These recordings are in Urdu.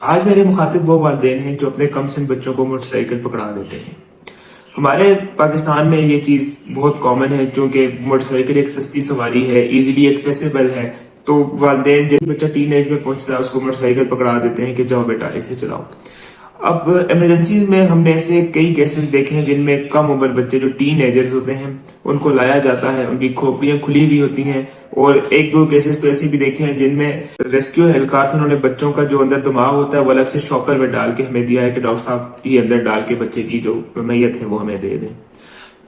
آج میرے مخاطب وہ والدین ہیں جو اپنے کم سن بچوں کو موٹر سائیکل پکڑا دیتے ہیں۔ ہمارے پاکستان میں یہ چیز بہت کامن ہے، چونکہ موٹر سائیکل ایک سستی سواری ہے، ایزیلی ایکسیسیبل ہے، تو والدین جب بچہ ٹین ایج میں پہنچتا ہے اس کو موٹر سائیکل پکڑا دیتے ہیں کہ جاؤ بیٹا اسے چلاؤ۔ اب ایمرجنسی میں ہم نے ایسے کئی کیسز دیکھے ہیں جن میں کم عمر بچے جو ٹین ایجرز ہوتے ہیں ان کو لایا جاتا ہے، ان کی کھوپڑیاں کھلی ہوئی ہوتی ہیں، اور ایک دو کیسز تو ایسے بھی دیکھے ہیں جن میں ریسکیو اہلکار تھے، انہوں نے بچوں کا جو اندر دماغ ہوتا ہے وہ الگ سے شاپر میں ڈال کے ہمیں دیا ہے کہ ڈاکٹر صاحب یہ اندر ڈال کے بچے کی جو میت ہے وہ ہمیں دے دیں۔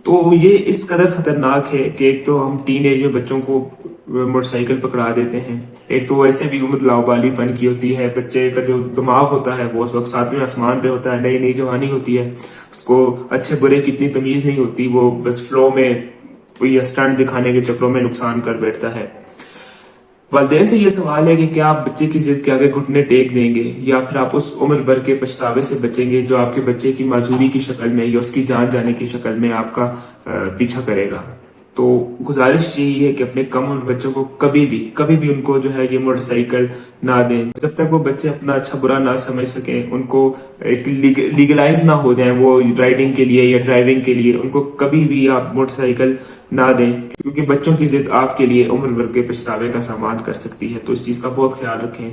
تو یہ اس قدر خطرناک ہے کہ ایک تو ہم ٹین ایج میں بچوں کو موٹر سائیکل پکڑا دیتے ہیں، ایک تو ویسے بھی عمر لاوبالی پن کی ہوتی ہے، بچے کا جو دماغ ہوتا ہے وہ اس وقت ساتویں آسمان پہ ہوتا ہے، نئی نئی جوانی ہوتی ہے، اس کو اچھے برے کی اتنی تمیز نہیں ہوتی، وہ بس فلو میں کوئی اسٹنٹ دکھانے کے چکروں میں نقصان کر بیٹھتا ہے۔ والدین سے یہ سوال ہے کہ کیا آپ بچے کی ضد کے آگے گھٹنے ٹیک دیں گے، یا پھر آپ اس عمر بھر کے پچھتاوے سے بچیں گے جو آپ کے بچے کی معذوری کی شکل میں یا اس کی جان جانے کی شکل میں آپ کا پیچھا کرے گا۔ تو گزارش یہی ہے کہ اپنے کم عمر بچوں کو کبھی بھی ان کو جو ہے یہ موٹر سائیکل نہ دیں جب تک وہ بچے اپنا اچھا برا نہ سمجھ سکیں، ان کو ایک لیگلائز نہ ہو جائیں وہ رائڈنگ کے لیے یا ڈرائیونگ کے لیے، ان کو کبھی بھی آپ موٹر سائیکل نہ دیں، کیونکہ بچوں کی ضد آپ کے لیے عمر بھر کے پچھتاوے کا سامان کر سکتی ہے۔ تو اس چیز کا بہت خیال رکھیں،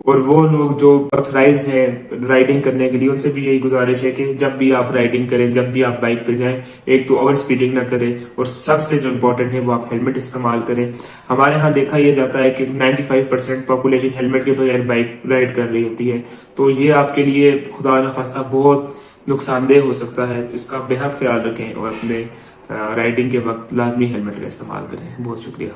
اور وہ لوگ جو آتھرائز ہیں رائڈنگ کرنے کے لیے ان سے بھی یہی گزارش ہے کہ جب بھی آپ رائڈنگ کریں، جب بھی آپ بائک پہ جائیں، ایک تو اوور سپیڈنگ نہ کریں، اور سب سے جو امپورٹنٹ ہے وہ آپ ہیلمٹ استعمال کریں۔ ہمارے ہاں دیکھا یہ جاتا ہے کہ 95% پاپولیشن ہیلمٹ کے بغیر بائک رائڈ کر رہی ہوتی ہے، تو یہ آپ کے لیے خدا نخواستہ بہت نقصان دہ ہو سکتا ہے۔ اس کا بے حد خیال رکھیں اور اپنے رائڈنگ کے وقت لازمی ہیلمٹ کا استعمال کریں۔ بہت شکریہ۔